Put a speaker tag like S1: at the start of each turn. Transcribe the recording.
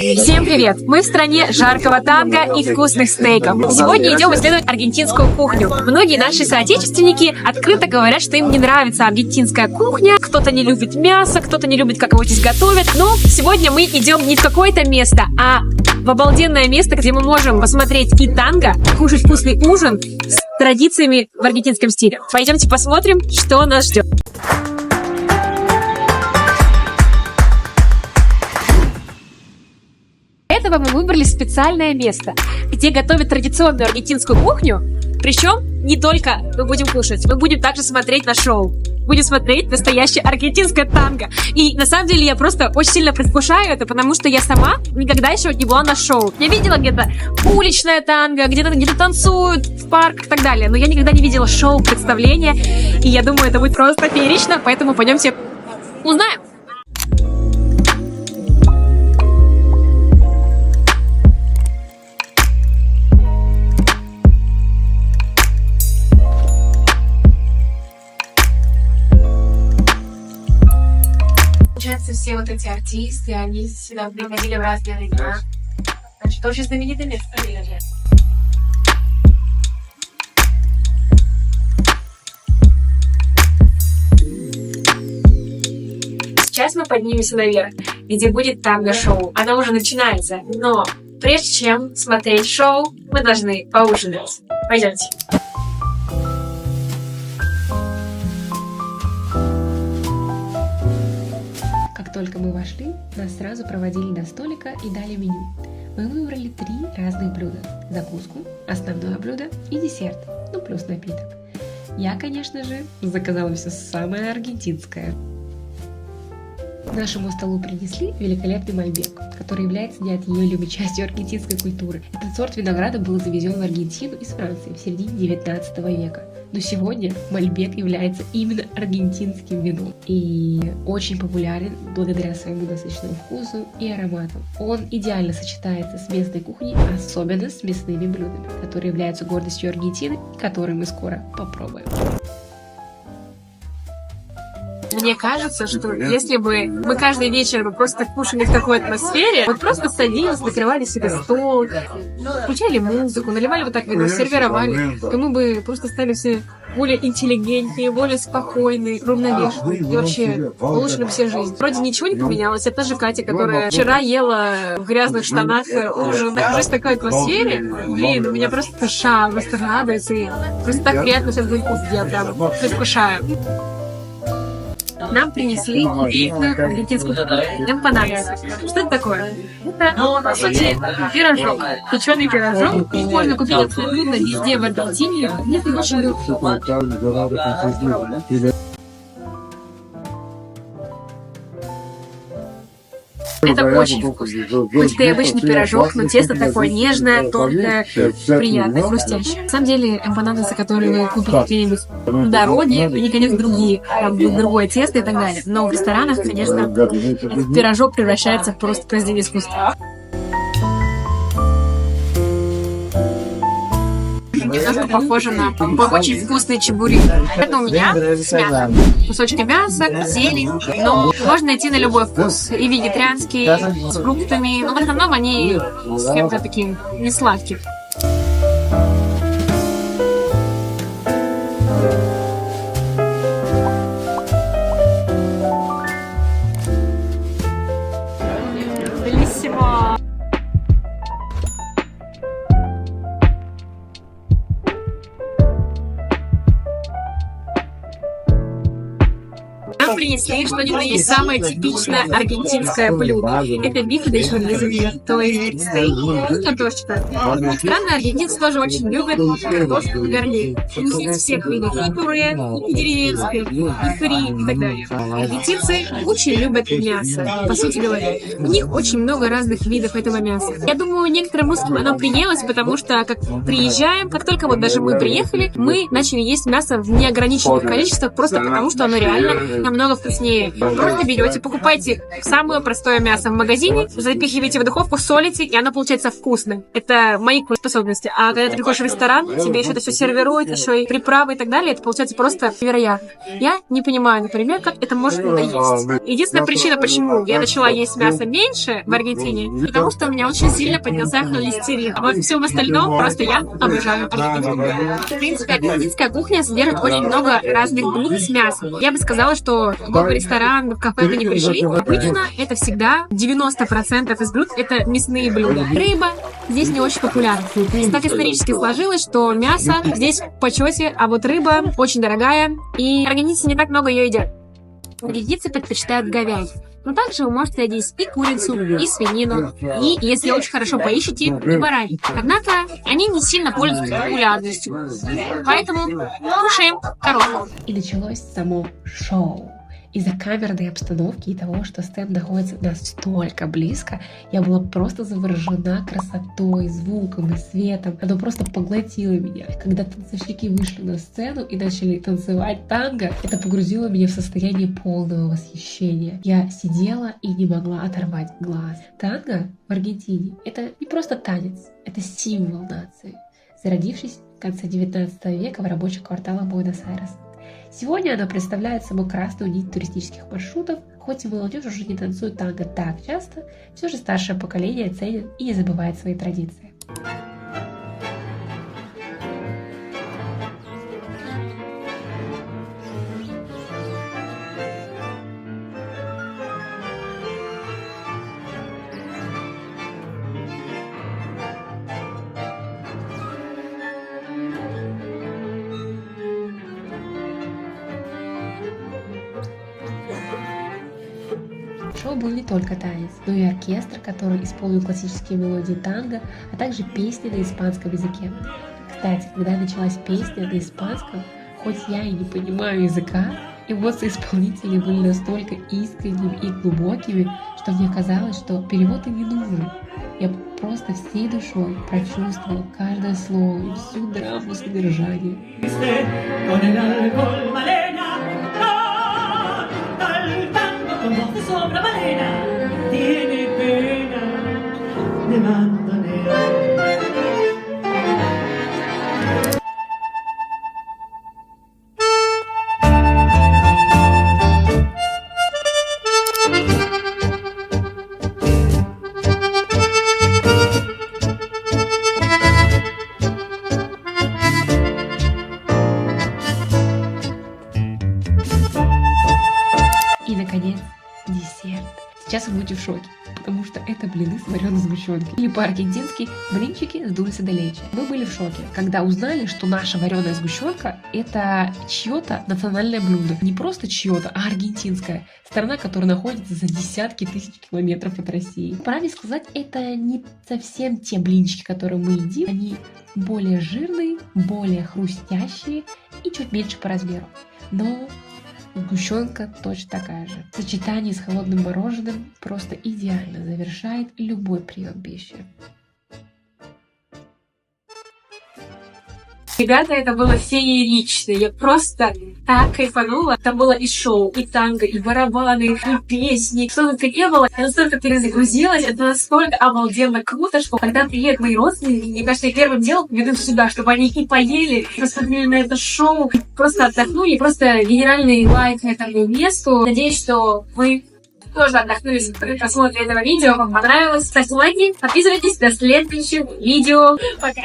S1: Всем привет! Мы в стране жаркого танго и вкусных стейков. Сегодня идем исследовать аргентинскую кухню. Многие наши соотечественники открыто говорят, что им не нравится аргентинская кухня. Кто-то не любит мясо, кто-то не любит, как его здесь готовят. Но сегодня мы идем не в какое-то место, а в обалденное место, где мы можем посмотреть и танго, кушать вкусный ужин с традициями в аргентинском стиле. Пойдемте посмотрим, что нас ждет. Для этого мы выбрали специальное место, где готовят традиционную аргентинскую кухню. Причем не только мы будем кушать, мы будем также смотреть на шоу. Будем смотреть настоящее аргентинское танго. И на самом деле я просто очень сильно предвкушаю это, потому что я сама никогда еще не была на шоу. Я видела где-то уличное танго, где-то танцуют в парках и так далее. Но я никогда не видела шоу, представления. И я думаю, это будет просто феерично, поэтому пойдемте узнаем.
S2: Получается, все вот эти артисты, они сюда приходили в разные времена. Значит, очень знаменитое место.
S1: Сейчас мы поднимемся наверх, где будет танго-шоу. Оно уже начинается, но прежде чем смотреть шоу, мы должны поужинать. Пойдемте.
S3: Как только мы вошли, нас сразу проводили до столика и дали меню. Мы выбрали 3 разных блюда: закуску, основное блюдо и десерт, ну плюс напиток. Я, конечно же, заказала все самое аргентинское. К нашему столу принесли великолепный мальбек, который является неотъемлемой частью аргентинской культуры. Этот сорт винограда был завезен в Аргентину из Франции в середине 19 века. Но сегодня мальбек является именно аргентинским вином и очень популярен благодаря своему насыщенному вкусу и аромату. Он идеально сочетается с местной кухней, особенно с мясными блюдами, которые являются гордостью Аргентины, которые мы скоро попробуем.
S1: Мне кажется, что если бы мы каждый вечер просто кушали в такой атмосфере, вот просто садились, накрывали себе стол, включали музыку, наливали вот так вино, сервировали, то мы бы просто стали все более интеллигентнее, более спокойные, равновешенные и вообще улучшили бы себе жизнь. Вроде ничего не поменялось. Это же Катя, которая вчера ела в грязных штанах ужин. Нахожусь в такой атмосфере. Блин, у меня просто душа просто радуется. И просто так приятно сейчас будет вкус делать. Прям предвкушаю. Нам принесли куриную аргентинскую эмпанадос. Что это такое? Это, по сути, пирожок. Печеный пирожок. Их можно купить абсолютно везде в Аргентине. Нет, и очень легко. Это очень вкусно. Хоть это и обычный пирожок, но тесто такое нежное, тонкое, приятное, хрустящее. На самом деле, эмпанадосы, которые вы купите где-нибудь в дороге, они, конечно, другие, там будет другое тесто и так далее. Но в ресторанах, конечно, этот пирожок превращается в просто произведение искусства. Немножко похоже на очень вкусный чебури. Это у меня с мясом. Кусочки мяса, зелень. Но можно найти на любой вкус. И вегетарианский, с фруктами. Но в основном они с чем-то таким несладким. Белиссимо. Нам принесли что-нибудь есть самое типичное аргентинское блюдо. Это бифе де чorizo, то есть стейк и картошка. Странно, аргентинцы тоже очень любят картошку в гарнире. У них есть всех видов и пюре, и деревенское, и фри и так далее. Аргентинцы очень любят мясо, по сути говоря. У них очень много разных видов этого мяса. Я думаю, некоторым русским оно приелось, потому что как приезжаем, как только вот даже мы приехали, мы начали есть мясо в неограниченных количествах, просто потому что оно реально намного вкуснее. вкуснее. Просто берете, покупайте самое простое мясо в магазине, запихиваете в духовку, солите, и оно получается вкусным. Это мои способности. А когда ты приходишь в ресторан, тебе еще это все сервируют, еще и приправы и так далее, это получается просто невероятно. Я не понимаю, например, как это может надоесть. Единственная причина, почему я начала есть мясо меньше в Аргентине, потому что у меня очень сильно поднялся холестерин. А во всем остальном просто я обожаю Аргентину. В принципе, аргентинская кухня содержит очень много разных блюд с мясом. Я бы сказала, что в какой бы ресторан, в кафе вы не пришли, обычно это всегда 90% из блюд это мясные блюда. Рыба здесь не очень популярна. Так исторически сложилось, что мясо здесь в почете, а вот рыба очень дорогая, и аргентинцы не так много ее едят. Аргентинцы предпочитают говядину. Но также вы можете есть и курицу, и свинину, и, если очень хорошо поищите, и баранину. Однако, они не сильно пользуются популярностью. Поэтому кушаем корову.
S3: И началось само шоу. Из-за камерной обстановки и того, что стенд находится настолько близко, я была просто заворожена красотой, звуком и светом. Оно просто поглотило меня. Когда танцовщики вышли на сцену и начали танцевать танго, это погрузило меня в состояние полного восхищения. Я сидела и не могла оторвать глаз. Танго в Аргентине — это не просто танец, это символ нации, зародившись в конце 19 века в рабочих кварталах Буэнос-Айреса. Сегодня она представляет собой красную нить туристических маршрутов. Хоть и молодежь уже не танцует танго так часто, все же старшее поколение ценит и не забывает свои традиции. Шоу был не только танец, но и оркестр, который исполнил классические мелодии танго, а также песни на испанском языке. Кстати, когда началась песня на испанском, хоть я и не понимаю языка, эмоции исполнителей были настолько искренними и глубокими, что мне казалось, что перевод и не нужен. Я просто всей душой прочувствовала каждое слово и всю драму содержания.
S4: Sobra balena, tiene pena de bandoneón.
S3: И, наконец, десерт. Сейчас вы будете в шоке, потому что это блины с вареной сгущенкой. Или по-аргентински блинчики с дульсе де лече. Мы были в шоке, когда узнали, что наша вареная сгущенка — это чье-то национальное блюдо. Не просто чье-то, а аргентинское. Страна, которая находится за десятки тысяч километров от России. Правильно сказать, это не совсем те блинчики, которые мы едим. Они более жирные, более хрустящие и чуть меньше по размеру. Но сгущенка точно такая же. Сочетание с холодным мороженым просто идеально завершает любой прием пищи.
S1: Ребята, это было феерично. Я просто так кайфанула. Там было и шоу, и танго, и барабаны, и песни. Что только не было. Я настолько перезагрузилась. Это настолько обалденно круто, что когда приедут мои родственники, мне кажется, я первым делом веду сюда, чтобы они и поели, и посмотрели на это шоу, и просто отдохнули. Просто генеральный лайк этому месту. Надеюсь, что вы тоже отдохнули при просмотре этого видео. Вам понравилось? Ставьте лайки, подписывайтесь. До следующего видео. Пока.